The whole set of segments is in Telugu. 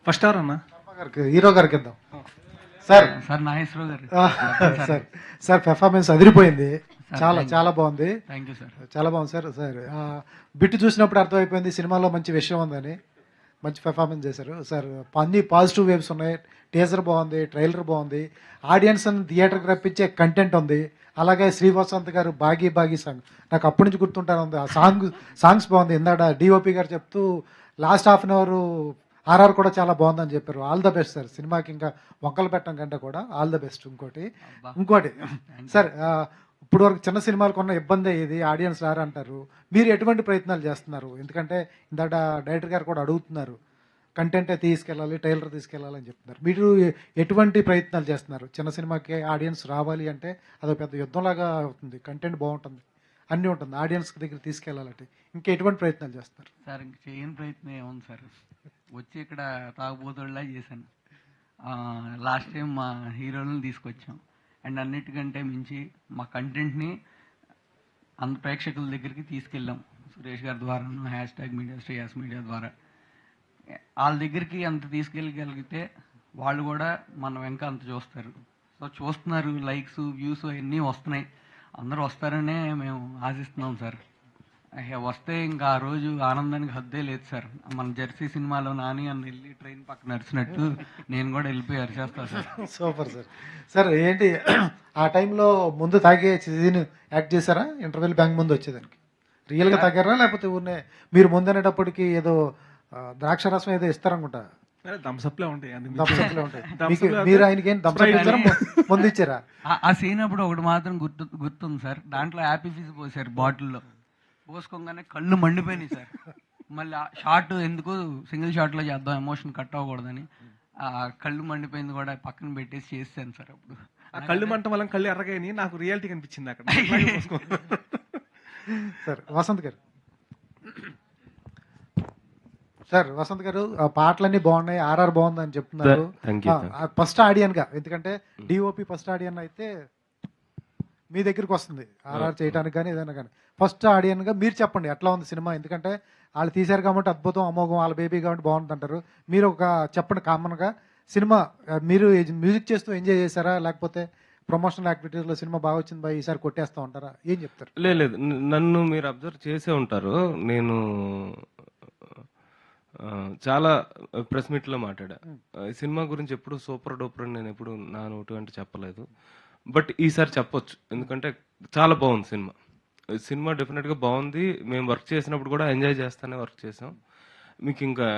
ఫస్ట్ ఎవరు అన్న? హీరో గారికి ఇద్దాం సార్. సార్ నాగేశ్వరరావు గారు. సార్ సార్ పెర్ఫార్మెన్స్ అదిరిపోయింది, చాలా చాలా బాగుంది. Thank you sir. చాలా బాగుంది సార్. సార్ బిట్ చూసినప్పుడు అర్థమైపోయింది సినిమాలో మంచి విషయం ఉందని. మంచి పెర్ఫార్మెన్స్ చేశారు సార్. అన్ని పాజిటివ్ వేవ్స్ ఉన్నాయి. టీజర్ బాగుంది, ట్రైలర్ బాగుంది, ఆడియన్స్ థియేటర్కి రప్పించే కంటెంట్ ఉంది. అలాగే శ్రీవసంత్ గారు బాగీ బాగీ సాంగ్ నాకు అప్పటి నుంచి గుర్తుంటాను ఉంది. ఆ సాంగ్స్ బాగుంది. ఇందాక డిఓపి గారు చెప్తూ last half an hour RR కూడా చాలా బాగుందని చెప్పారు. All the best sir. సినిమాకి ఇంకా వంకలు పెట్టడం కంటే కూడా ఆల్ ద బెస్ట్. ఇంకోటి సార్, ఇప్పుడు వరకు చిన్న సినిమాలకు ఉన్న ఇబ్బంది ఇది, ఆడియన్స్ రారంటారు. మీరు ఎటువంటి ప్రయత్నాలు చేస్తున్నారు? ఎందుకంటే ఇందాక డైరెక్టర్ గారు కూడా అడుగుతున్నారు, కంటెంటే తీసుకెళ్ళాలి, ట్రైలర్ తీసుకెళ్ళాలని చెప్తున్నారు. మీరు ఎటువంటి ప్రయత్నాలు చేస్తున్నారు? చిన్న సినిమాకి ఆడియన్స్ రావాలి అంటే అదొక పెద్ద యుద్ధంలాగా అవుతుంది. కంటెంట్ బాగుంటుంది, అన్నీ ఉంటుంది, ఆడియన్స్ దగ్గర తీసుకెళ్ళాలంటే ఇంకా ఎటువంటి ప్రయత్నాలు చేస్తున్నారు? సార్ ఇంక చేయని ప్రయత్నం ఏముంది సార్, వచ్చి ఇక్కడ తాగుబోతుల్లా చేశాను. లాస్ట్ టైం మా హీరోలను తీసుకొచ్చాం. అండ్ అన్నిటికంటే మించి మా కంటెంట్ని అంత ప్రేక్షకుల దగ్గరికి తీసుకెళ్ళాం. సురేష్ గారి ద్వారా, #మీడియా శ్రేయాస్ మీడియా ద్వారా వాళ్ళ దగ్గరికి అంత తీసుకెళ్ళగలిగితే వాళ్ళు కూడా మన వెనక అంత చూస్తారు. సో చూస్తున్నారు, లైక్స్ వ్యూస్ అవన్నీ వస్తున్నాయి. అందరూ వస్తారనే మేము ఆశిస్తున్నాం సార్. వస్తే ఇంకా ఆ రోజు ఆనందానికి హద్దే లేదు సార్. మన జెర్సీ సినిమాలో నాని అన్న వెళ్ళి ట్రైన్ పక్కన నడిచినట్టు నేను కూడా వెళ్ళిపోయి అరిచేస్తాను సార్. Super sir. సార్ ఏంటి ఆ టైంలో ముందు తాగే సీన్ యాక్ట్ చేశారా? ఇంటర్వెల్ బ్యాంక్ ముందు వచ్చేదానికి రియల్గా తాగారా, లేకపోతే ఊరినే మీరు ముందు అనేటప్పటికి ఏదో ద్రాక్ష రసం ఏదో ఇస్తారనుకుంటా, థమ్స్అప్లే ఉంటాయి. మీరు ఆయనకి ఏం థమ్స్అప్ ఇచ్చారా, ముందు ఇచ్చారా? ఆ సీన్ అప్పుడు ఒకటి మాత్రం గుర్తుంది సార్. దాంట్లో హ్యాపీ ఫీజ్ పోసారు బాటిల్లో. పోసుకోగానే కళ్ళు మండిపోయినాయి సార్. మళ్ళీ ఆ షార్ట్ ఎందుకు సింగిల్ షాట్లో చేద్దాం, ఎమోషన్ కట్ అవ్వకూడదని ఆ కళ్ళు మండిపోయింది కూడా పక్కన పెట్టేసి చేసాను సార్. అప్పుడు ఆ కళ్ళు మంట వల్ల కళ్ళు ఎర్రగాయని నాకు రియాలిటీ కనిపించింది అక్కడ. సార్ వసంత్ గారు, సార్ వసంత్ గారు ఆ పాటలన్నీ బాగున్నాయి, ఆర్ఆర్ బాగుంది అని చెప్తున్నారు. ఫస్ట్ ఆడియన్ గా, ఎందుకంటే డిఓపి ఫస్ట్ ఆడియన్ అయితే మీ దగ్గరికి వస్తుంది ఆర్ఆర్ చేయడానికి కానీ ఏదైనా కానీ. ఫస్ట్ ఆడియన్ గా మీరు చెప్పండి ఎట్లా ఉంది సినిమా. ఎందుకంటే వాళ్ళు తీశారు కాబట్టి అద్భుతం, అమోఘం, వాళ్ళ బేబీ కాబట్టి బాగుంది అంటారు. మీరు ఒక చెప్పండి కామన్ గా, సినిమా మీరు మ్యూజిక్ చేస్తూ ఎంజాయ్ చేశారా, లేకపోతే ప్రమోషనల్ యాక్టివిటీస్ లో సినిమా బాగా వచ్చింది బాయ్ ఈసారి కొట్టేస్తా ఉంటారా, ఏం చెప్తారు? లేదు, నన్ను మీరు అబ్జర్వ్ చేసే ఉంటారు. నేను చాలా ప్రెస్ మీట్లో మాట్లాడా. ఈ సినిమా గురించి ఎప్పుడు సూపర్ డూపర్ అని నేను ఎప్పుడు నా నోటి అంటే చెప్పలేదు. బట్ ఈసారి చెప్పొచ్చు, ఎందుకంటే చాలా బాగుంది సినిమా. సినిమా డెఫినెట్గా బాగుంది. మేము వర్క్ చేసినప్పుడు కూడా ఎంజాయ్ చేస్తానే వర్క్ చేసాం. మీకు ఇంకా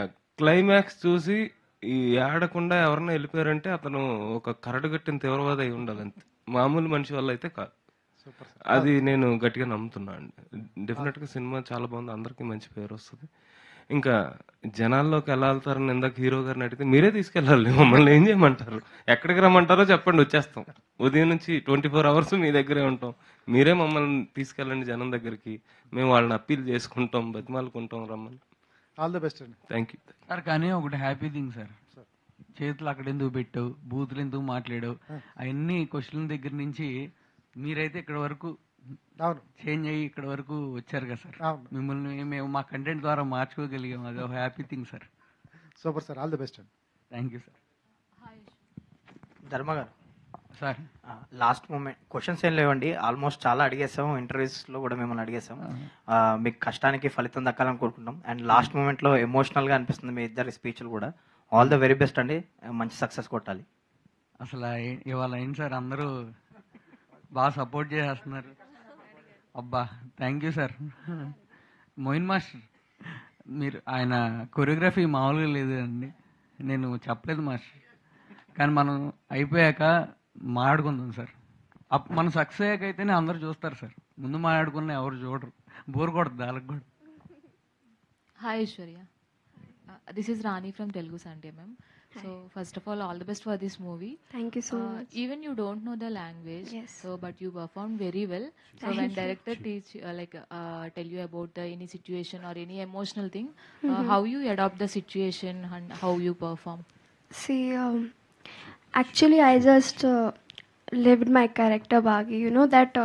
క్లైమాక్స్ చూసి ఈ ఆడకుండా ఎవరన్నా వెళ్ళిపోయారంటే అతను ఒక కరడుగట్టిన తీవ్రవాద అయి ఉండాలి, అంతే. మామూలు మనిషి వల్ల అయితే కాదు. అది నేను గట్టిగా నమ్ముతున్నా అండి. డెఫినెట్గా సినిమా చాలా బాగుంది, అందరికీ మంచి పేరు వస్తుంది. ఇంకా జనాల్లోకి ఎలా వెళ్తారని ఇందాక హీరో గారిని అడిగితే మీరే తీసుకెళ్ళాలి, మమ్మల్ని ఏం చేయమంటారు, ఎక్కడికి రమ్మంటారో చెప్పండి, వచ్చేస్తాం. ఉదయం నుంచి 24 hours మీ దగ్గరే ఉంటాం. మీరే మమ్మల్ని తీసుకెళ్ళండి జనం దగ్గరికి, మేము వాళ్ళని అప్పీల్ చేసుకుంటాం, బతిమాలుకుంటాం, రమ్మని. ఆల్ ది బెస్ట్ అండి. Thank you sir. కానీ ఒకటి హ్యాపీ థింగ్ సార్, చేతులు అక్కడ ఎందుకు పెట్టావు, బూతులు ఎందుకు మాట్లాడావు, అవన్నీ క్వశ్చన్ల దగ్గర నుంచి మీరైతే ఇక్కడ వరకు చేంజ్ అయ్యి ఇక్కడ వరకు వచ్చారు కదా సార్. మిమ్మల్ని మేము మా కంటెంట్ ద్వారా మార్చుకోగలిగాం, అది ఒక happy thing sir. Super sir, all the best అండి. Thank you sir. ధర్మ గారు సార్, లాస్ట్ మూమెంట్ క్వశ్చన్స్ ఏం లేవండి, ఆల్మోస్ట్ చాలా అడిగేసాం, ఇంటర్వ్యూస్లో కూడా మిమ్మల్ని అడిగేసాం. మీకు కష్టానికి ఫలితం దక్కాలని కోరుకుంటాం. అండ్ లాస్ట్ మూమెంట్లో ఎమోషనల్గా అనిపిస్తుంది మీ ఇద్దరి స్పీచ్లు కూడా. ఆల్ ద వెరీ బెస్ట్ అండి, మంచి సక్సెస్ కొట్టాలి. అసలు ఇవాళ అయింది సార్, అందరూ బాగా సపోర్ట్ చేసేస్తున్నారు. అబ్బా thank you sir. Moin master, మీరు ఆయన కొరియోగ్రఫీ మామూలుగా లేదు అండి, నేను చెప్పలేదు మాస్టర్. కానీ మనం అయిపోయాక మాట్లాడుకుందాం సార్. మనం సక్సెస్ అయ్యాక అయితేనే అందరూ చూస్తారు సార్, ముందు మాట్లాడుకున్న ఎవరు చూడరు, బోర్ కొడుతుంది వాళ్ళకి కూడా. Hi Aishwarya, this is Rani from Telugu Sunday ma'am. So first of all the best for this movie. Thank you so much. Even you don't know the language, Yes. so but you performed very well. So Thank when you. director teach tell you about any situation or any emotional thing, how you adopt the situation and how you perform? See, actually I just lived my character Bagi. You know that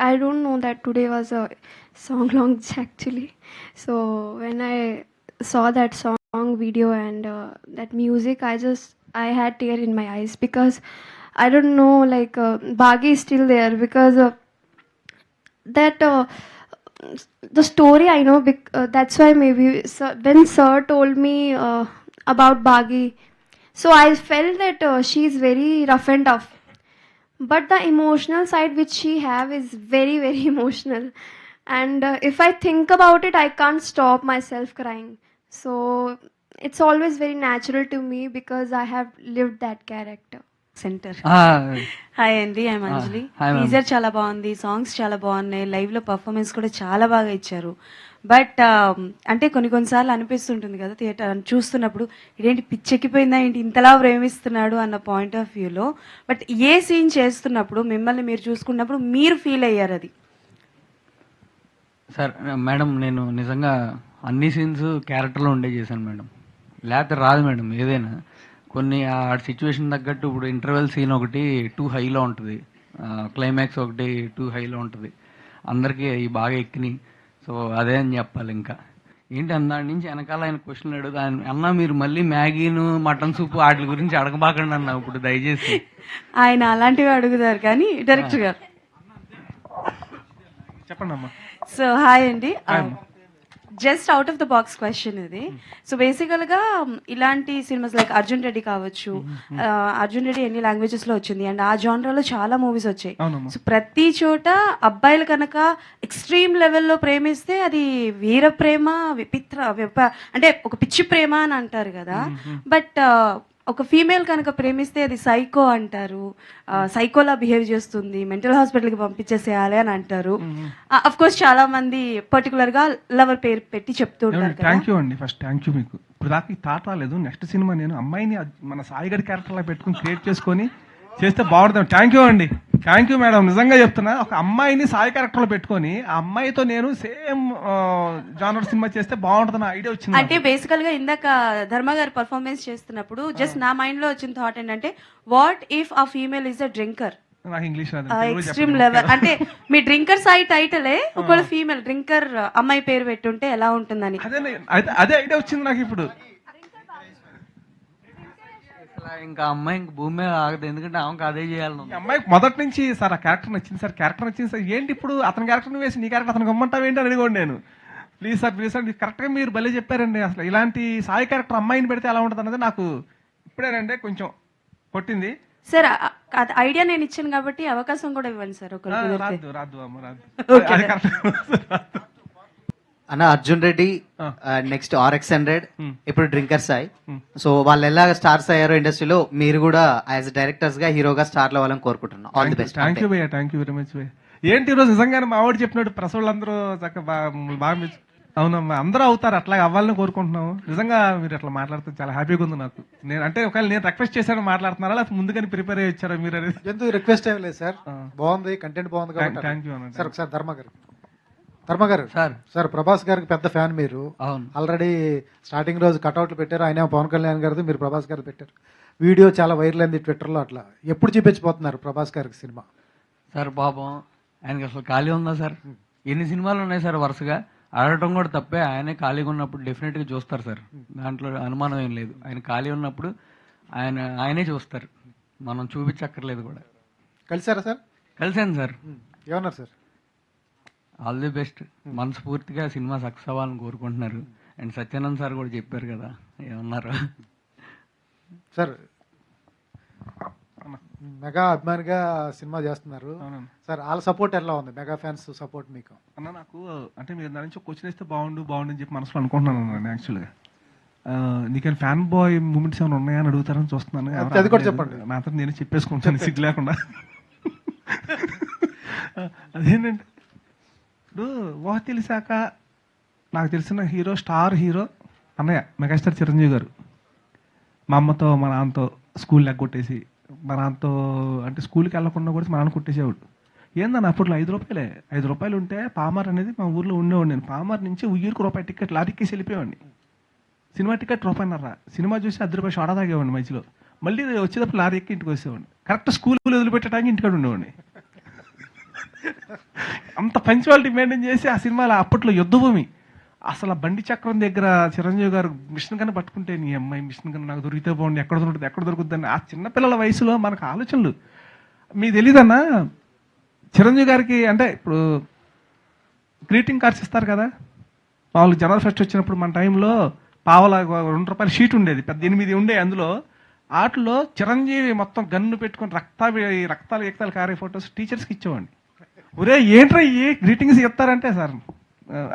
I don't know that today was a song launch actually. So when I saw that song song video and that music, I had tear in my eyes because I don't know, like Bagi is still there because that the story I know. That's why maybe when Sir told me about Bagi, so I felt that she is very rough and tough. But the emotional side which she have is very very emotional, and if I think about it, I can't stop myself crying. So it's always very natural to me because I have lived that character. Centre ఆ, హాయ్ అండి, I'm Anjali. hi, ma'am. Teaser చాలా బాగుంది, సాంగ్స్ చాలా బాగున్నాయి, లైవ్ లో పర్ఫార్మెన్స్ కూడా చాలా బాగా ఇచ్చారు. బట్ అంటే కొన్నిసార్లు అనిపిస్తుంటుంది కదా థియేటర్ చూస్తున్నప్పుడు, ఇదేంటి పిచ్చెక్కిపోయిందా ఏంటి ఇంతలా ప్రేమిస్తున్నాడు అన్న పాయింట్ ఆఫ్ వ్యూలో. బట్ ఏ సీన్ చేస్తున్నప్పుడు మిమ్మల్ని మీరు చూసుకున్నప్పుడు మీరు ఫీల్ అయ్యారు అది? సార్ మేడం, నేను నిజంగా అన్ని సీన్స్ క్యారెక్టర్లో ఉండే చేశాను మేడం. లేకపోతే రాదు మేడం ఏదైనా. కొన్ని ఆ సిచ్యువేషన్ తగ్గట్టు ఇప్పుడు ఇంటర్వెల్ సీన్ ఒకటి టూ హైలో ఉంటుంది, క్లైమాక్స్ ఒకటి టూ హైలో ఉంటుంది. అందరికీ అవి బాగా ఎక్కినాయి. సో అదే అని చెప్పాలి. ఇంకా ఏంటి దాని నుంచి వెనకాల ఆయన క్వశ్చన్ అడుగుతా, అన్న మీరు మళ్ళీ మ్యాగీను మటన్ సూప్ వాటి గురించి అడగబాకండి అన్న ఇప్పుడు దయచేసి. ఆయన అలాంటివి అడుగుతారు కానీ డైరెక్టర్ గారు. చెప్పండి అమ్మా. సో హాయ్ అండి, just out of the box question ఇది. సో బేసికల్గా ఇలాంటి సినిమాస్ లైక్ అర్జున్ రెడ్డి కావచ్చు, అర్జున్ రెడ్డి ఎన్ని లాంగ్వేజెస్ లో వచ్చింది అండ్ ఆ జానరాలో చాలా మూవీస్ వచ్చాయి. సో ప్రతి చోట అబ్బాయిలు కనుక ఎక్స్ట్రీమ్ లెవెల్లో ప్రేమిస్తే అది వీర ప్రేమ, అంటే ఒక పిచ్చి ప్రేమ అని అంటారు కదా. బట్ ఒక ఫీమేల్ కనుక ప్రేమిస్తే అది సైకో అంటారు, సైకోలా బిహేవ్ చేస్తుంది, మెంటల్ హాస్పిటల్కి పంపించేసేయాలి అని అంటారు. అఫ్ కోర్స్ చాలా మంది పర్టికులర్ గా లవర్ పేరు పెట్టి చెప్తూ ఉంటారు. థ్యాంక్ యూ అండి, ఫస్ట్ థ్యాంక్ యూ మీకు. ఇప్పుడు దాకా ఈ థాట్ రాలేదు. నెక్స్ట్ సినిమా నేను అమ్మాయిని మన సాయిగడి క్యారెక్టర్ లా పెట్టుకుని క్రియేట్ చేసుకొని చేస్తే బాగుంటుంది. థ్యాంక్ యూ అండి, థ్యాంక్ యూ మేడం. నిజంగా చెప్తున్నా, ఒక అమ్మాయిని సాయి క్యారెక్టర్ లో పెట్టుకొని ఆ అమ్మాయితో నేను సేమ్ జానర్ సినిమా చేస్తే బాగుంటుంది ఐడియా వచ్చింది. అంటే బేసికల్ గా ఇందాక ధర్మ గారు పర్ఫార్మెన్స్ చేస్తున్నప్పుడు జస్ట్ నా మైండ్ లో వచ్చిన థాట్ ఏంటంటే, వాట్ ఇఫ్ ఆ ఫీమేల్ ఇస్ అ డ్రింకర్, నాకు ఇంగ్లీష్ ఎక్స్ట్రీమ్ లెవెల్. అంటే మీ డ్రింకర్ సాయి టైటిలే ఒకవేళ ఫీమేల్ డ్రింకర్ అమ్మాయి పేరు పెట్టుంటే ఎలా ఉంటుందని. అదే ఐడియా వచ్చింది నాకు ఇప్పుడు. ఇంకా అమ్మాయి ఇంక భూమి మీద ఆగదు, ఎందుకంటే ఆమెకు అదే చేయాలి. అమ్మాయి మొదటి నుంచి సార్ ఆ క్యారెక్టర్ నచ్చింది సార్, క్యారెక్టర్ నచ్చింది సార్. ఏంటి ఇప్పుడు అతని క్యారెక్టర్ వేసి నీ క్యారెక్టర్ అతనికి ఇమ్మంటావు ఏంటి అని అడిగోండి నేను. ప్లీజ్ సార్ కరెక్ట్గా మీరు భలే చెప్పారండి. అసలు ఇలాంటి సాయి క్యారెక్టర్ అమ్మాయిని పెడితే ఎలా ఉంటుంది అన్నది నాకు ఇప్పుడేనండి కొంచెం కొట్టింది. సార్ ఐడియా నేను ఇచ్చాను కాబట్టి అవకాశం కూడా ఇవ్వండి సార్. రాదు రాదు అమ్మ రాదు. అన్న అర్జున్ రెడ్డి నెక్స్ట్ RX100 ఇప్పుడు డ్రింకర్ సాయి. సో వాళ్ళు ఎలా స్టార్స్ అయ్యారో ఇండస్ట్రీలో మీరు కూడా యాజ్ డైరెక్టర్స్ గా హీరోగా స్టార్ అవ్వాలని కోరుకుంటున్నాం. All the best. Thank you భయ్యా, థ్యాంక్ యూ వెరీ మచ్ భయ్యా. ఏంటి ఈరోజు నిజంగానే మా ఆవిడ చెప్పినట్టు ప్రెస్ వాళ్ళందరూ చక్కగా బాగా అవునమ్మా, అందరూ అవుతారు, అట్లా అవ్వాలని కోరుకుంటున్నాము. నిజంగా మీరు అట్లా మాట్లాడితే చాలా హ్యాపీగా ఉంది నాకు. నేను అంటే ఒకవేళ నేను రిక్వెస్ట్ చేశాను మాట్లాడుతున్నారా, లేకపోతే ముందుగానే ప్రిపేర్ అయ్యి వచ్చారా మీరు అనేది? ఎందుకు రిక్వెస్ట్ ఏం లేదు సార్, బాగుంది, కంటెంట్ బాగుంది కాబట్టి. థ్యాంక్ యూ అన్న. సార్ ఒకసారి ధర్మ గారు సార్ సార్ ప్రభాస్ గారికి పెద్ద ఫ్యాన్ మీరు. అవును, ఆల్రెడీ స్టార్టింగ్ రోజు కట్అవుట్లు పెట్టారు, ఆయన పవన్ కళ్యాణ్ గారిది, మీరు ప్రభాస్ గారు పెట్టారు. వీడియో చాలా వైరల్ అయింది ట్విట్టర్లో. అట్లా ఎప్పుడు చూపించబోతున్నారు ప్రభాస్ గారికి సినిమా? సార్ పాపం ఆయనకి అసలు ఖాళీ ఉందా సార్? ఎన్ని సినిమాలు ఉన్నాయి సార్ వరుసగా. ఆడటం కూడా తప్పే, ఆయనే ఖాళీగా ఉన్నప్పుడు డెఫినెట్గా చూస్తారు సార్, దాంట్లో అనుమానం ఏం లేదు. ఆయన ఖాళీ ఉన్నప్పుడు ఆయనే చూస్తారు, మనం చూపించక్కర్లేదు కూడా. కలిసారా సార్? కలిసాను సార్. ఏమన్నారు సార్? ఆల్ ది బెస్ట్, మనస్ఫూర్తిగా సినిమా సక్సెస్ అవ్వాలని కోరుకుంటున్నారు. అండ్ సత్యానంద్ సార్ కూడా చెప్పారు కదా ఏమన్నారు. సార్ మెగా అభిమానిగా సినిమా చేస్తున్నారు సార్, వాళ్ళ సపోర్ట్ ఎలా ఉంది? మెగా ఫ్యాన్స్ సపోర్ట్ మీకు? అన్న నాకు అంటే మీరు దాని నుంచి క్వశ్చన్ ఇస్తే బాగుండు అని చెప్పి మనసులో అనుకుంటున్నాను అన్న. యాక్చువల్గా నీకు ఫ్యాన్ బాయ్ మూమెంట్స్ ఏమైనా ఉన్నాయని అడుగుతారని చూస్తున్నాను. అది కూడా చెప్పండి. మాత్రం నేను చెప్పేసుకుంటాను సిగ్గు లేకుండా. అదేంటంటే ఇప్పుడు ఊహ తెలిసాక నాకు తెలిసిన హీరో, స్టార్ హీరో అన్నయ్య మెగాస్టార్ చిరంజీవి గారు. మా అమ్మతో మా నాన్నతో స్కూల్ ఎగ్గొట్టేసి, మా నాన్నతో అంటే స్కూల్కి వెళ్ళకుండా కూడా మా నాన్న కొట్టేసేవాడు. ఏందన్న అప్పట్లో 5 రూపాయలే, 5 రూపాయలు ఉంటే పామర్ అనేది మా ఊర్లో ఉండేవాడు. నేను పామర్ నుంచి ఉయ్యూరుకు రూపాయి టికెట్ లారీకేసి వెళ్ళిపోయేవాడిని. Cinema ticket ₹1.5. సినిమా చూసి 10 రూపాయలు షాడా తాగేవాడిని మధ్యలో. మళ్ళీ వచ్చేటప్పుడు లారీ ఎక్కి ఇంటికి వచ్చేవాడిని. కరెక్ట్ స్కూల్ వదిలిపెట్టడానికి ఇంటికాడ ఉండేవాడిని. అంత పంచువాలిటీ మెయింటైన్ చేసి ఆ సినిమాలో అప్పట్లో యుద్ధభూమి అసలు ఆ బండి చక్రం దగ్గర చిరంజీవి గారు మిషన్ గన్ పట్టుకుంటే నీ అమ్మాయి మిషన్ గన్ నాకు దొరికితే బాగుంది, ఎక్కడ దొరుకుతుందని ఆ చిన్నపిల్లల వయసులో మనకు ఆలోచనలు. మీకు తెలీదన్నా చిరంజీవి గారికి అంటే ఇప్పుడు గ్రీటింగ్ కార్డ్స్ ఇస్తారు కదా, మామూలు జనవరి ఫస్ట్ వచ్చినప్పుడు మన టైంలో పావలా ₹2 షీట్ ఉండేది, పెద్ద 8 ఉండే. అందులో వాటిలో చిరంజీవి మొత్తం గన్ను పెట్టుకొని రక్తాలు కారే ఫొటోస్ టీచర్స్కి ఇచ్చేవాడిని. ఒరే ఏంట్రా ఏ గ్రీటింగ్స్ ఇస్తారంటే సార్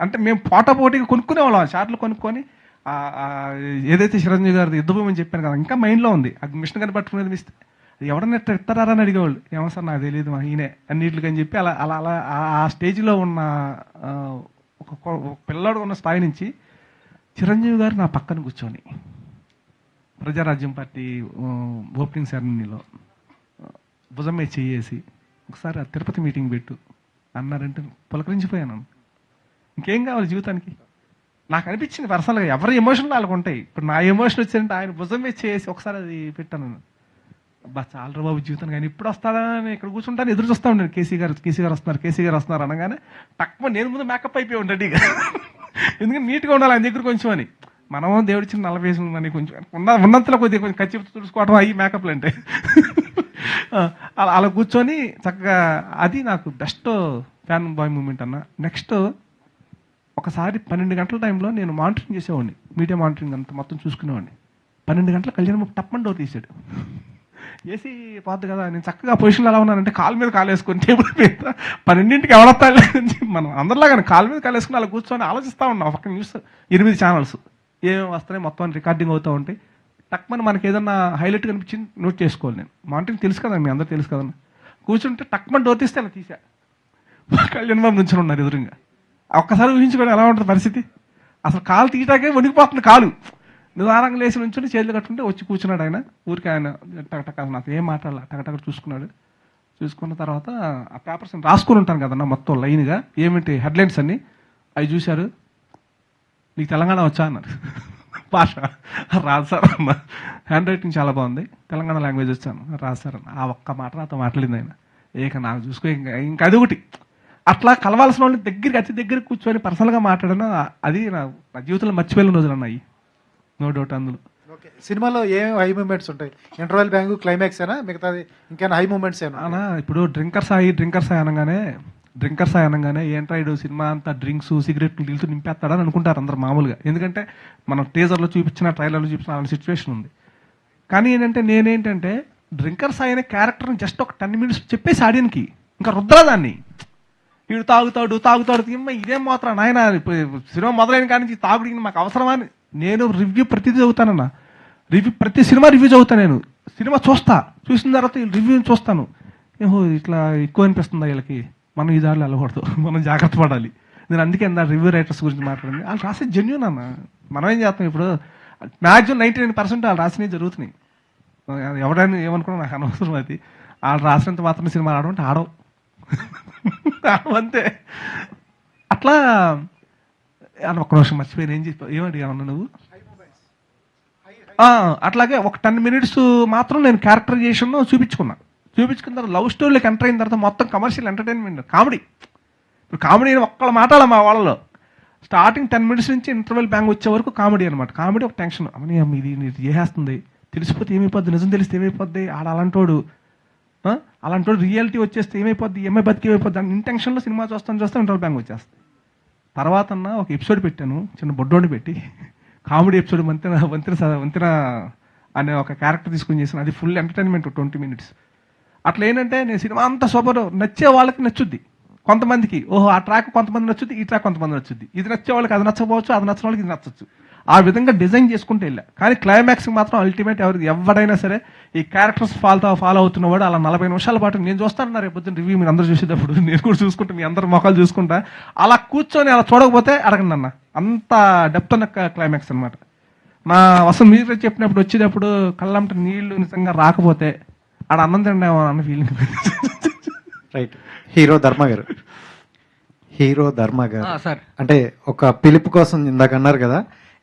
అంటే మేము పోటాపోటీగా కొనుక్కునేవాళ్ళం, షార్ట్లు కొనుక్కొని ఏదైతే చిరంజీవి గారి యుద్ధభూమి అని చెప్పాను కదా, ఇంకా మైండ్లో ఉంది. ఆ మిషన్ గన్ పట్టుకునేది మిస్తే ఎవడన్నా ఇస్తారా అని అడిగేవాళ్ళు. ఏమో సార్ నాకు తెలియదు మా ఈయనే అన్నిటికి అని చెప్పి అలా అలా అలా ఆ స్టేజ్లో ఉన్న ఒక పిల్లాడు ఉన్న స్థాయి నుంచి చిరంజీవి గారు నా పక్కన కూర్చొని ప్రజారాజ్యం పార్టీ ఓపెనింగ్ సెరమనీలో భుజం మీద చేసి ఒకసారి ఆ తిరుపతి మీటింగ్ పెట్టు అన్నారంటే పులకరించిపోయాను. ఇంకేం కావాలి జీవితానికి? నాకు అనిపించింది పర్సనల్గా, ఎవరి ఎమోషన్లు వాళ్ళకు ఉంటాయి. ఇప్పుడు నా ఎమోషన్ వచ్చిందంటే ఆయన భుజం మీద చేసి ఒకసారి అది పెట్టాను. అబ్బా చాలా బాబు జీవితానికి ఆయన ఇప్పుడు వస్తాడని ఇక్కడ కూర్చుంటాను, ఎదురు చూస్తూ ఉంటాను. కేసీ గారు వస్తున్నారు అనగానే తక్కువ నేను ముందు మేకప్ అయిపోయి ఉంటాడు ఇక, ఎందుకంటే నీట్గా ఉండాలి ఆయన దగ్గర కొంచెం అని. మనం దేవుడిచ్చిన 40 వేసులు కొంచెం ఉన్నంతలో కొద్దిగా కొంచెం ఖర్చు తుడుచుకోవడం అయ్యి మేకప్లు అంటే అలా కూర్చొని చక్కగా అది నాకు బెస్ట్ ఫ్యాన్ బాయ్ మూమెంట్ అన్న. నెక్స్ట్ ఒకసారి 12 గంటల టైంలో నేను మానిటరింగ్ చేసేవాడిని, మీడియా మానిటరింగ్ అంతా మొత్తం చూసుకునేవాడిని. 12 గంటల కళ్యాణ్ టప్పని డోర్ తీసాడు. ఏసీ పోద్దు కదా, నేను చక్కగా పొజిషన్లో ఎలా ఉన్నానంటే కాలు మీద కాలు వేసుకొని టేబుల్ మీద 12ంటికి ఎవడొస్తాడు మనం అందరిలాగానే కాలు మీద కాలు వేసుకుని అలా కూర్చొని ఆలోచిస్తూ ఉన్నాం. ఒక న్యూస్ 8 ఛానల్స్ ఏమేమి వస్తున్నాయి మొత్తం రికార్డింగ్ అవుతూ ఉంటాయి. టక్మని మనకి ఏదన్నా హైలైట్ కనిపించింది నోట్ చేసుకోవాలి. నేను మానిటరింగ్ తెలుసు కదా, మీ అందరూ తెలుసు కదన్నా. కూర్చుంటే టక్మని డోర్ తీస్తే అలా తీసా, కళ్యాణ్ బాబు నుంచి ఉన్నారు ఎదురుగా. ఒక్కసారి ఊహించుకోండి ఎలా ఉంటుంది పరిస్థితి. అసలు కాలు తీయటాకే వణికిపోతుంది కాలు. నిదానంగా లేచి నుంచి చేతులు కట్టుకుంటే వచ్చి కూర్చున్నాడు ఆయన. ఊరికి ఆయన టక్ నాతో ఏం మాట్లాడాలి టక్ చూసుకున్నాడు. చూసుకున్న తర్వాత ఆ పేపర్స్ రాసుకుని ఉంటాను కదన్నా మొత్తం లైన్గా, ఏమిటి హెడ్లైన్స్ అన్ని అవి చూశారు. నీకు తెలంగాణ వచ్చా అన్నారు. భాష రాదు సార్ అన్న, హ్యాండ్ రైటింగ్ చాలా బాగుంది, తెలంగాణ లాంగ్వేజ్ వచ్చాను. రాదు సార్ అన్న. ఆ ఒక్క మాట నాతో మాట్లాడింది ఆయన. నాకు చూసుకో ఇంకా అది ఒకటి. అట్లా కలవాల్సిన వాళ్ళని అతి దగ్గర కూర్చొని పర్సనల్గా మాట్లాడను. అది నా జీవితంలో మర్చిపోయిన రోజులు అన్నాయి, నో డౌట్ అందులో. ఓకే, సినిమాలో ఏం హై మూమెంట్స్ ఉంటాయి? ఇంటర్వెల్ బ్యాంక్, క్లైమాక్స్ అయినా మిగతాది ఇంకేనా హై మూమెంట్స్ ఏనా? ఇప్పుడు డ్రింకర్ సాయి అనగానే ఏంట్రాయిడు సినిమా అంతా డ్రింక్స్ సిగరెట్లు నీళ్ళతో నింపేస్తాడని అనుకుంటారు అందరు మామూలుగా. ఎందుకంటే మనం టీజర్లో చూపించిన ట్రైలర్లో చూపించిన అలాంటి సిచ్యువేషన్ ఉంది. కానీ నేనేంటంటే డ్రింకర్ సాయి అనే క్యారెక్టర్ని జస్ట్ ఒక 10 minutes చెప్పేసి ఆడియన్కి ఇంకా రుద్రదాన్ని. వీడు తాగుతాడు ఇదేం మాత్రం నాయన సినిమా మొదలైన కానీ నుంచి తాగుడికి మాకు అవసరమా అని నేను రివ్యూ ప్రతిదీ చదువుతానన్నా. ప్రతి సినిమా రివ్యూ చదువుతాను నేను. సినిమా చూసిన తర్వాత రివ్యూ చూస్తాను. ఏహో ఇట్లా ఎక్కువ అనిపిస్తుందా వీళ్ళకి, మనం ఈ దారిలో వెళ్ళకూడదు, మనం జాగ్రత్త పడాలి. నేను అందుకే రివ్యూ రైటర్స్ గురించి మాట్లాడింది. వాళ్ళు రాసే జెన్యూన్ అన్న. మనం ఏం చేస్తాం ఇప్పుడు మ్యాక్సిమం 99% వాళ్ళు రాసినవి జరుగుతున్నాయి. ఎవరైనా ఏమనుకున్నా నాకు అనవసరం. అది వాళ్ళు రాసినంత మాత్రం సినిమా ఆడమంటే ఆడవు అంతే. అట్లా ఒక్క నిమిషం మర్చిపోయాను, ఏం చెప్పి ఏమన్నా నువ్వు. అట్లాగే ఒక 10 minutes మాత్రం నేను క్యారెక్టరైజేషన్ చూపించుకున్న తర్వాత లవ్ స్టోరీలోకి ఎంటర్ అయిన తర్వాత మొత్తం కమర్షియల్ ఎంటర్టైన్మెంట్ కామెడీ. ఇప్పుడు కామెడీ ఒక్కళ్ళ మాట్లాడాలి మా వాళ్ళలో. స్టార్టింగ్ 10 minutes నుంచి ఇంటర్వెల్ బ్యాంగ్ వచ్చే వరకు కామెడీ అనమాట. కామెడీ ఒక టెన్షన్, అమ్మని ఇది చేసేస్తుంది, తెలిసిపోతే ఏమైపోద్ది, నిజం తెలిస్తే ఏమైపోద్ది, అలాంటోడు రియాలిటీ వచ్చేస్తే ఏమైపోద్ది, బతికి ఏమైపోద్ది అని ఇంటెన్షన్లో సినిమా చూస్తాను ఇంటర్వెల్ బ్యాంగ్ వచ్చేస్తుంది. తర్వాత ఒక ఎపిసోడ్ పెట్టాను, చిన్న బొడ్డోని పెట్టి కామెడీ ఎపిసోడ్ వంతెన అనే ఒక క్యారెక్టర్ తీసుకుని చేసాను. అది ఫుల్ ఎంటర్టైన్మెంట్ 20 minutes. అట్లా ఏంటంటే నేను సినిమా అంతా సూపర్, నచ్చే వాళ్ళకి నచ్చుద్ది కొంతమందికి, ఓహో ఆ ట్రాక్ కొంతమంది నచ్చుద్ది, ఈ ట్రాక్ కొంతమంది నచ్చుద్ది, ఇది నచ్చే వాళ్ళకి అది నచ్చకపోవచ్చు, అది నచ్చిన వాళ్ళకి ఇది నచ్చచ్చు. ఆ విధంగా డిజైన్ చేసుకుంటూ వెళ్ళా. కానీ క్లైమాక్స్కి మాత్రం అల్టిమేట్ ఎవరైనా సరే ఈ క్యారెక్టర్స్ ఫాలో అవుతున్నవాడు అలా 40 నిమిషాల పాటు నేను చూస్తాను. రేపు పొద్దున్న రివ్యూ మీరు అందరూ చూసేటప్పుడు నేను కూడా చూసుకుంటా, మీ అందరు మొఖాలు చూసుకుంటా. అలా కూర్చొని అలా చూడకపోతే అడగండి అన్న, అంత డెప్త్ ఉన్న క్లైమాక్స్ అనమాట. మా వసం మీరు చెప్పినప్పుడు వచ్చేటప్పుడు కళ్ళంట నీళ్లు నిజంగా రాకపోతే ఆడ అన్నం తిండేమో అన్న ఫీలింగ్. రైట్. హీరో ధర్మ గారు సార్, అంటే ఒక పిలుపు కోసం ఇందాక అన్నారు కదా,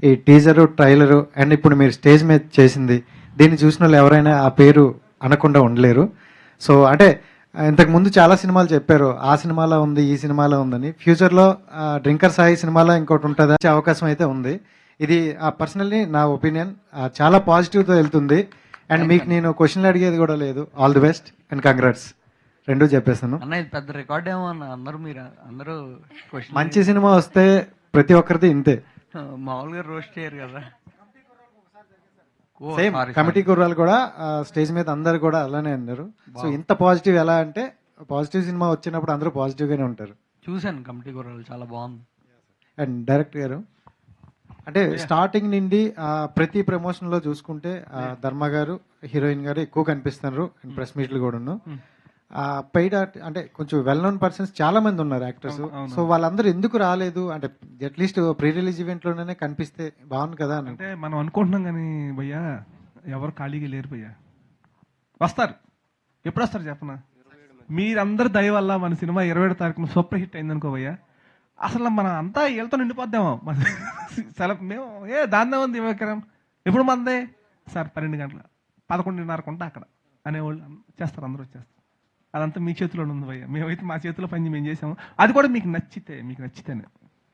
ఈ టీజరు ట్రైలరు అండ్ ఇప్పుడు మీరు స్టేజ్ మీద చేసింది, దీన్ని చూసిన వాళ్ళు ఎవరైనా ఆ పేరు అనకుండా ఉండలేరు. సో అంటే ఇంతకు ముందు చాలా సినిమాలు చెప్పారు, ఆ సినిమాలో ఉంది, ఈ సినిమాలో ఉందని. ఫ్యూచర్లో డ్రింకర్ సాయి సినిమాలో ఇంకోటి ఉంటుందా వచ్చే అవకాశం అయితే ఉంది. ఇది పర్సనల్లీ నా ఒపీనియన్, చాలా పాజిటివ్తో వెళ్తుంది. అండ్ మీకు నేను క్వశ్చన్లు అడిగేది కూడా లేదు. All the best and congrats, రెండూ చెప్పేస్తాను. అన్న ఇది పెద్ద రికార్డ్ ఏమో అన్న, అందరూ క్వశ్చన్ మంచి సినిమా వస్తే ప్రతి ఒక్కరిది ఇంతే. మామూలుగా రోస్ట్ చేయరు కదా. ఓ, సేమ్ sorry, కమిటీ sorry. కుర్రాలు కూడా స్టేజ్ మీద అందరు కూడా అలానే అన్నారు. సో ఇంత పాజిటివ్ ఎలా అంటే, పాజిటివ్ సినిమా వచ్చినప్పుడు అందరూ పాజిటివ్ గానే ఉంటారు. చూశాను కమిటీ గుర్రాలు, చాలా బాగుంది. అండ్ డైరెక్టర్ గారు అంటే స్టార్టింగ్ నుండి ప్రతి ప్రమోషన్ లో చూసుకుంటే ధర్మ గారు, హీరోయిన్ గారు ఎక్కువ కనిపిస్తున్నారు. అండ్ ప్రెస్ మీట్లు కూడా పెయిడ్ అంటే కొంచెం వెల్ నోన్ పర్సన్స్ చాలా మంది ఉన్నారు యాక్టర్స్. సో వాళ్ళందరూ ఎందుకు రాలేదు అంటే, అట్లీస్ట్ ప్రీ రిలీజ్ ఈవెంట్ లోనే కనిపిస్తే బాగుంది కదా అని. అంటే మనం అనుకుంటున్నాం కానీ భయ్యా ఎవరు ఖాళీగా లేరు భయ్యా. వస్తారు, ఎప్పుడు వస్తారు చెప్పనా? మీరందరి దయ వల్ల మన సినిమా 27వ తారీఖున సూపర్ హిట్ అయింది అనుకో భయ్యా. అసలు మన అంతా వీళ్ళతో నిండిపోద్దామో. మేము దాన్నే ఉంది వివేకరం ఎప్పుడు మందే సార్ 12 గంటల 11:30 కొంటా అక్కడ అనేవాళ్ళు చేస్తారు, అందరూ వచ్చేస్తారు. అదంతా మీ చేతిలో ఉంది భయ్య. మేమైతే మా చేతిలో పని మేము చేసాము. అది కూడా మీకు నచ్చితేనే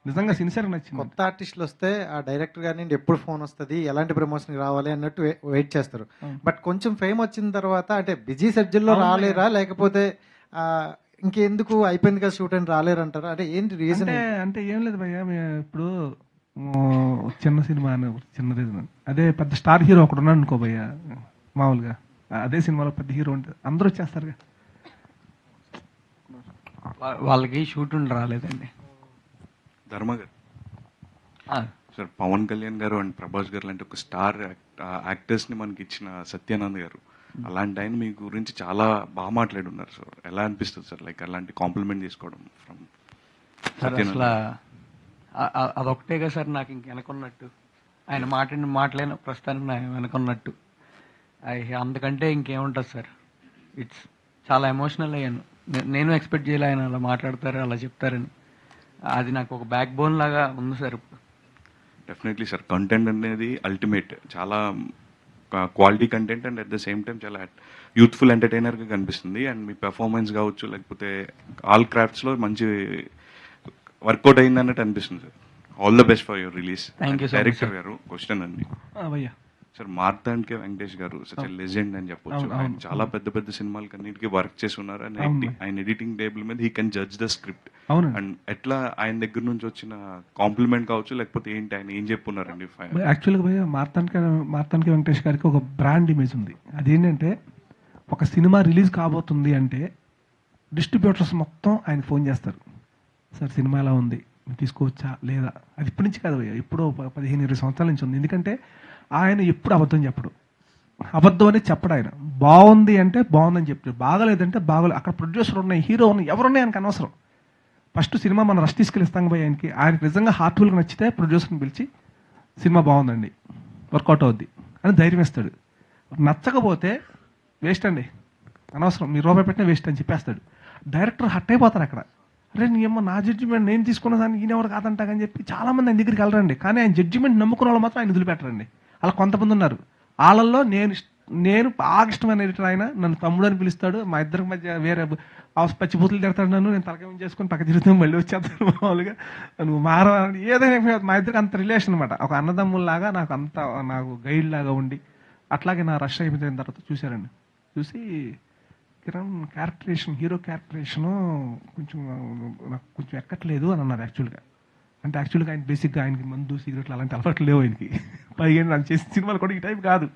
నిజంగా సిన్సియర్గా నచ్చింది. కొత్త ఆర్టిస్టులు వస్తే ఆ డైరెక్టర్ గారి నుండి ఎప్పుడు ఫోన్ వస్తుంది, ఎలాంటి ప్రమోషన్ రావాలి అన్నట్టు వెయిట్ చేస్తారు. బట్ కొంచెం ఫేమ్ వచ్చిన తర్వాత అంటే బిజీ షెడ్యూల్లో రాలేరా, లేకపోతే ఇంకెందుకు అయిపోయింది కదా షూట్ అని రాలేరంటారా? అంటే ఏంటి రీజన్? అంటే ఏం లేదు భయ్య, ఇప్పుడు చిన్న సినిమా అని చిన్న రీజన్. అదే పెద్ద స్టార్ హీరో ఒకడు ఉన్నాడు అనుకో భయ్య, మామూలుగా అదే సినిమాలో పెద్ద హీరో ఉంటుంది, అందరూ వచ్చేస్తారుగా. వాళ్ళకి షూట్ ఉండి రాలేదండి. ధర్మ గారు సార్, పవన్ కళ్యాణ్ గారు అండ్ ప్రభాస్ గారు లాంటి ఒక స్టార్ యాక్టర్స్ని మనకి ఇచ్చిన సత్యానంద్ గారు, అలాంటి ఆయన మీ గురించి చాలా బాగా మాట్లాడి ఉన్నారు సార్. ఎలా అనిపిస్తుంది సార్, లైక్ అలాంటి కాంప్లిమెంట్ తీసుకోవడం ఫ్రమ్ అసలు అదొకటేగా సార్ నాకు ఇంక వెనకున్నట్టు. ఆయన మాట్లాడిన ప్రస్తుతానికి నా వెనకున్నట్టు. అందుకంటే ఇంకేముంటుంది సార్. ఇట్స్ చాలా ఎమోషనల్ అయ్యాను. నేను ఎక్స్పెక్ట్ చేయలే ఆయన అలా మాట్లాడతారు, అలా చెప్తారని. అది నాకు ఒక బ్యాక్ బోన్ లాగా ఉంది సార్ ఇప్పుడు. డెఫినెట్లీ సార్, కంటెంట్ అనేది అల్టిమేట్, చాలా quality content and at the same time చాలా యూత్ఫుల్ ఎంటర్టైనర్గా కనిపిస్తుంది. అండ్ మీ పెర్ఫార్మెన్స్ కావచ్చు, లేకపోతే ఆల్ క్రాఫ్ట్స్లో మంచి వర్కౌట్ అయింది అన్నట్టు అనిపిస్తుంది sir. All the best for your release. Thank you director గారు, క్వశ్చన్ అండి భయ్యా. సార్, మార్తాండ్కే వెంకటేష్ గారు సచ్ లెజెండ్ అని చెప్పొచ్చు. ఆయన చాలా పెద్ద పెద్ద సినిమాలకి అన్నిటికీ వర్క్ చేసి ఉన్నారు. అండ్ ఆయన ఎడిటింగ్ టేబుల్ మీద he can judge the script. And ఎట్లా ఆయన దగ్గర నుంచి వచ్చిన కాంప్లిమెంట్ కావచ్చు, లేకపోతే ఏంటి ఆయన ఏం చెప్పున్నారండి? యాక్చువల్గా భయ్య మార్తాండ్కే వెంకటేష్ గారికి ఒక బ్రాండ్ ఇమేజ్ ఉంది. అదేంటంటే ఒక సినిమా రిలీజ్ కాబోతుంది అంటే డిస్ట్రిబ్యూటర్స్ మొత్తం ఆయన ఫోన్ చేస్తారు, సార్ సినిమా ఎలా ఉంది, తీసుకోవచ్చా లేదా. అది ఇప్పటి నుంచి కాదు భయ్య, ఎప్పుడో 15-20 సంవత్సరాల నుంచి ఉంది. ఎందుకంటే ఆయన ఎప్పుడు అబద్ధం చెప్పడు, అబద్ధం అనేది చెప్పడు. ఆయన బాగుంది అంటే బాగుందని చెప్తాడు, బాగలేదంటే బాగలేదు. అక్కడ ప్రొడ్యూసర్ ఉన్నాయి, హీరో ఉన్నాయి, ఎవరున్నాయి ఆయనకు అనవసరం. ఫస్ట్ సినిమా మనం రష్ తీసుకెళ్ళిస్తాం పోయి ఆయనకి నిజంగా హార్ట్ఫుల్గా నచ్చితే ప్రొడ్యూసర్ని పిలిచి సినిమా బాగుందండి, వర్కౌట్ అవుద్ది అని ధైర్యం ఇస్తాడు. నచ్చకపోతే వేస్ట్ అండి, అనవసరం, మీరు రూపాయి పెట్టినా వేస్ట్ అని చెప్పేస్తాడు. డైరెక్టర్ హట్ అయిపోతారు అక్కడ. అరే నీ అమ్మ, నా జడ్జిమెంట్ నేను తీసుకున్న దాన్ని ఈయన ఎవరు కాదంటాగని చెప్పి చాలామంది ఆయన దగ్గరికి వెళ్ళరండి. కానీ ఆయన జడ్జిమెంట్ నమ్ముకున్న వాళ్ళు మాత్రం ఆయన వదిలిపెట్టరండి. అలా కొంతమంది ఉన్నారు. వాళ్ళల్లో నేను బాగా ఇష్టమైన ఎడిటర్ ఆయన, నన్ను తమ్ముడు అని పిలుస్తాడు. మా ఇద్దరికి మధ్య వేరే పచ్చిబూతులు తిడతాడు నన్ను, నేను తలకాయ చేసుకుని పక్క తిరుగుతాను, మళ్ళీ వచ్చేస్తాను మామూలుగా. నువ్వు ఏదైనా మా ఇద్దరికి అంత రిలేషన్ అనమాట. ఒక అన్నదమ్ముల్లాగా నాకు గైడ్ లాగా ఉండి, అట్లాగే నా రష్ అయిపోయిన తర్వాత చూశారండి. చూసి కిరణ్ క్యారెక్టరేషన్, హీరో క్యారెక్టరేషను నాకు కొంచెం ఎక్కట్లేదు అని అన్నారు. యాక్చువల్గా ఆయన బేసిక్గా ఆయనకి మందు సిగరెట్లు అలాంటి అలవాట్లు లేవు ఆయనకి. పైగా నాకు చేసిన సినిమాలు కూడా ఈ టైప్ కాదు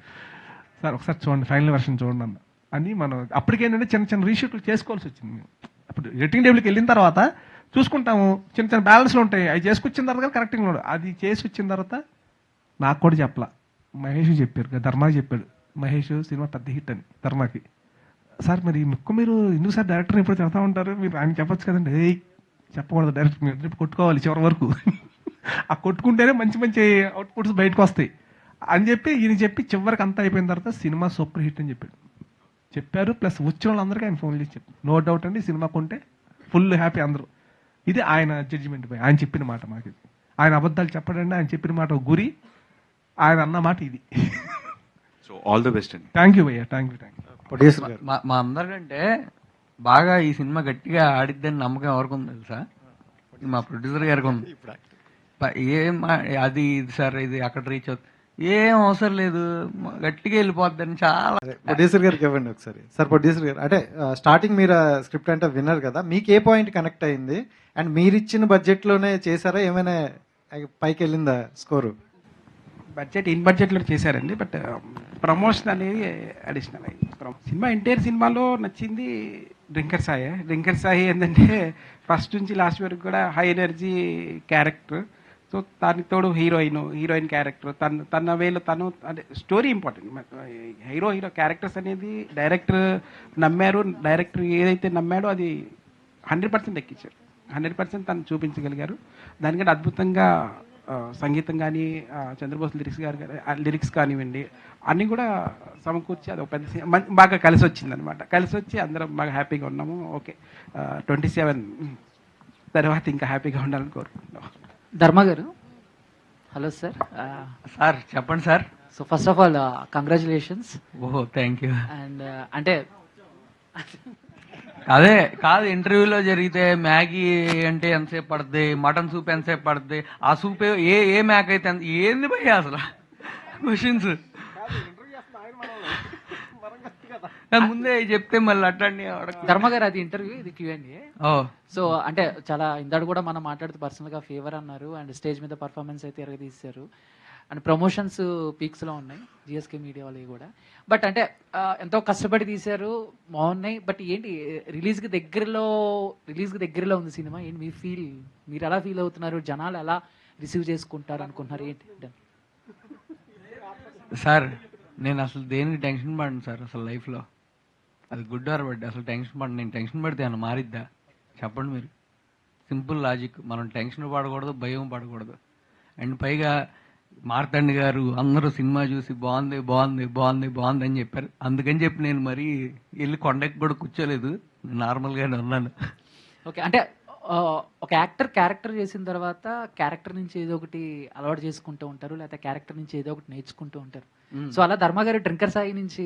సార్, ఒకసారి చూడండి ఫైనల్ వెర్షన్ చూడండి అన్న అని. మనం అప్పటికేంటంటే చిన్న చిన్న రీషూట్లు చేసుకోవాల్సి వచ్చింది. మేము అప్పుడు ఎడిటింగ్ టేబుల్కి వెళ్ళిన తర్వాత చూసుకుంటాము, చిన్న చిన్న బ్యాలెన్స్లు ఉంటాయి, అవి చేసుకొచ్చిన తర్వాత కరెక్ట్గా ఉండదు. అది చేసి వచ్చిన తర్వాత నాకు కూడా చెప్పలా, మహేష్ చెప్పారు, ధర్మాకి చెప్పాడు. మహేష్ సినిమా పెద్ద హిట్ అని ధర్మాకి. సార్ మరి మీరు ఎందుకు సార్ డైరెక్టర్ ఎప్పుడు చెప్తా ఉంటారు, మీరు ఆయన చెప్పొచ్చు కదండి. చెప్పకూడదు, డైరెక్టర్ మీరు ఇద్దరు కొట్టుకోవాలి చివరి వరకు, ఆ కొట్టుకుంటేనే మంచి మంచి అవుట్పుట్స్ బయటకు వస్తాయి అని చెప్పి ఈయన చెప్పి చివరికి అంతా అయిపోయిన తర్వాత సినిమా సూపర్ హిట్ అని చెప్పారు. ప్లస్ వచ్చిన వాళ్ళందరికీ ఆయన ఫోన్ చేసి చెప్పారు, నో డౌట్ అండి సినిమా కొంటే ఫుల్ హ్యాపీ అందరూ. ఇది ఆయన జడ్జిమెంట్ పై ఆయన చెప్పిన మాట. మాకు ఇది ఆయన అబద్ధాలు చెప్పడండి, ఆయన చెప్పిన మాట ఒక గురి, ఆయన అన్న మాట ఇది. సో ఆల్ ద బెస్ట్ అండి. థ్యాంక్ యూ భయ్యా, థ్యాంక్ యూ. ప్రొడ్యూసర్ గారు, మా అందరికంటే బాగా ఈ సినిమా గట్టిగా ఆడిద్దని నమ్మకం ఎవరికి ఉంది తెలుసా? మా ప్రొడ్యూసర్ గారికి ఉంది. ఏం అది ఇది సార్ ఇది అక్కడ రీచ్ అవుతుంది, ఏం అవసరం లేదు, గట్టిగా వెళ్ళిపోద్దని చాలా. ప్రొడ్యూసర్ గారికి ఇవ్వండి ఒకసారి. సార్ ప్రొడ్యూసర్ గారు, అంటే స్టార్టింగ్ మీరు స్క్రిప్ట్ అంటే విన్నారు కదా, మీకు ఏ పాయింట్ కనెక్ట్ అయింది అండ్ మీరు ఇచ్చిన బడ్జెట్లోనే చేశారా, ఏమైనా పైకి వెళ్ళిందా స్కోరు? బడ్జెట్ ఇన్ బడ్జెట్లో చేశారండి, బట్ ప్రమోషన్ అనేది అడిషనల్ అయింది. సినిమా ఎంటైర్ సినిమాలో నచ్చింది డ్రింకర్ సాయి. డ్రింకర్ సాయి ఏంటంటే ఫస్ట్ నుంచి లాస్ట్ వరకు కూడా హై ఎనర్జీ క్యారెక్టర్. సో దానికి తోడు హీరోయిన్ క్యారెక్టర్, తన వేలో తను, అంటే స్టోరీ ఇంపార్టెంట్. హీరో క్యారెక్టర్స్ అనేది డైరెక్టర్ నమ్మారు, డైరెక్టర్ ఏదైతే నమ్మాడో అది 100% ఎక్కించారు, 100% తను చూపించగలిగారు. దానికంటే అద్భుతంగా సంగీతం కానీ, చంద్రబోస్ లిరిక్స్ కానివ్వండి, అన్నీ కూడా సమకూర్చి అది ఒక పెద్ద బాగా కలిసి వచ్చింది అనమాట. కలిసి వచ్చి అందరం బాగా హ్యాపీగా ఉన్నాము. ఓకే, 27 తర్వాత ఇంకా హ్యాపీగా ఉండాలని కోరుకుంటున్నాం. ధర్మ గారు, హలో సార్. సార్ చెప్పండి sir. So first of all congratulations. ఓహో థ్యాంక్ యూ. అండ్ అంటే అదే కాదు, ఇంటర్వ్యూలో జరిగితే మ్యాగీ అంటే ఎంతసేపు పడుతుంది, మటన్ సూప్ ఎంతసేపు పడుతుంది, ఆ సూప్ ఏ మ్యాక్ అయితే ఏంది భయ అసలు క్వశ్చన్స్ ముందే చెప్తే మళ్ళీ అట్లాంటి. ధర్మ గారు, అది ఇంటర్వ్యూ, ఇది Q&A. ఓ సో అంటే చాలా ఇందాడు కూడా మనం మాట్లాడుతూ పర్సనల్గా ఫేవర్ అన్నారు అండ్ స్టేజ్ మీద పర్ఫార్మెన్స్ అయితే ఎరగదీశారు అండ్ ప్రమోషన్స్ పీక్స్లో ఉన్నాయి జిఎస్కే మీడియా వాళ్ళవి కూడా. బట్ అంటే ఎంతో కష్టపడి తీశారు, బాగున్నాయి. బట్ ఏంటి రిలీజ్కి దగ్గరలో ఉంది సినిమా, ఏంటి మీరు ఎలా ఫీల్ అవుతున్నారు, జనాలు ఎలా రిసీవ్ చేసుకుంటారు అనుకుంటున్నారు ఏంటి? సార్ నేను అసలు దేనికి టెన్షన్ పడను సార్ అసలు లైఫ్లో. అది గుడ్ ఆర్ బడ్ అసలు టెన్షన్ పడను. నేను టెన్షన్ పడితే ఏమన్నా మారిద్దా చెప్పండి మీరు? Simple logic. మనం టెన్షన్ పడకూడదు, భయం పడకూడదు. అండ్ పైగా మార్తండి గారు అందరూ సినిమా చూసి బాగుంది బాగుంది బాగుంది బాగుంది అని చెప్పారు. అందుకని చెప్పి నేను మరీ వెళ్ళి కొండకి కూడా కూర్చోలేదు, నార్మల్గానే ఉన్నాను. ఓకే, అంటే ఒక యాక్టర్ క్యారెక్టర్ చేసిన తర్వాత క్యారెక్టర్ నుంచి ఏదో ఒకటి అలవాటు చేసుకుంటూ ఉంటారు, లేకపోతే క్యారెక్టర్ నుంచి ఏదో ఒకటి నేర్చుకుంటూ ఉంటారు. సో అలా ధర్మ గారు డ్రింకర్ సాయి నుంచి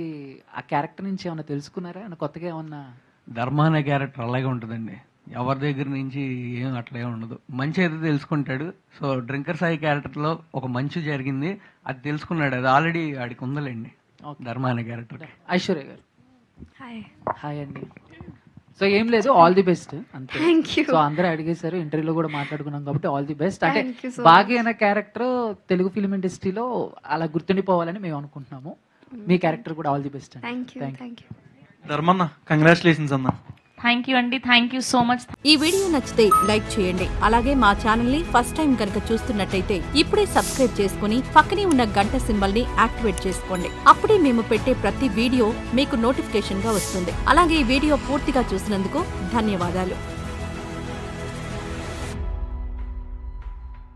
ఆ క్యారెక్టర్ నుంచి ఏమన్నా తెలుసుకున్నారా, కొత్తగా ఏమన్నా? ధర్మ అనే క్యారెక్టర్ అలాగే ఉంటుందండి, ఎవరి దగ్గర నుంచి ఏం అట్లా ఏమి ఉండదు. మంచి అయితే తెలుసుకుంటాడు. సో డ్రింకర్ సాయి క్యారెక్టర్లో ఒక మంచి జరిగింది, అది తెలుసుకున్నాడు. అది ఆల్రెడీ ఆడికి ఉందలేండి ధర్మ అనే క్యారెక్టర్. ఐశ్వర్య గారు, హాయ్. హాయ్ అండి. సో ఏం లేదు, ఆల్ ది బెస్ట్ అంతే. Thank you. సో అందరూ అడిగేశారు, ఇంటర్వ్యూలో కూడా మాట్లాడుకున్నాం కాబట్టి ఆల్ ది బెస్ట్. అంటే Thank you so బాగా అనే క్యారెక్టర్ తెలుగు ఫిల్మ్ ఇండస్ట్రీలో అలా గుర్తుండిపోవాలని మేము అనుకుంటున్నాము. మీ క్యారెక్టర్ కూడా ఆల్ ది బెస్ట్ అండి. Thank you. ధర్మన్న, కంగ్రాచులేషన్స్ అన్న. థ్యాంక్ యూ అండి, థ్యాంక్ యూ సో మచ్. ఈ వీడియో నచ్చితే లైక్ చేయండి. అలాగే మా ఛానల్ ని ఫస్ట్ టైం కనుక చూస్తున్నట్టయితే ఇప్పుడే సబ్స్క్రైబ్ చేసుకుని పక్కనే ఉన్న గంట సింబల్ ని యాక్టివేట్ చేసుకోండి. అప్పుడే మేము పెట్టే ప్రతి వీడియో మీకు నోటిఫికేషన్ గా వస్తుంది. అలాగే ఈ వీడియో పూర్తిగా చూసినందుకు ధన్యవాదాలు.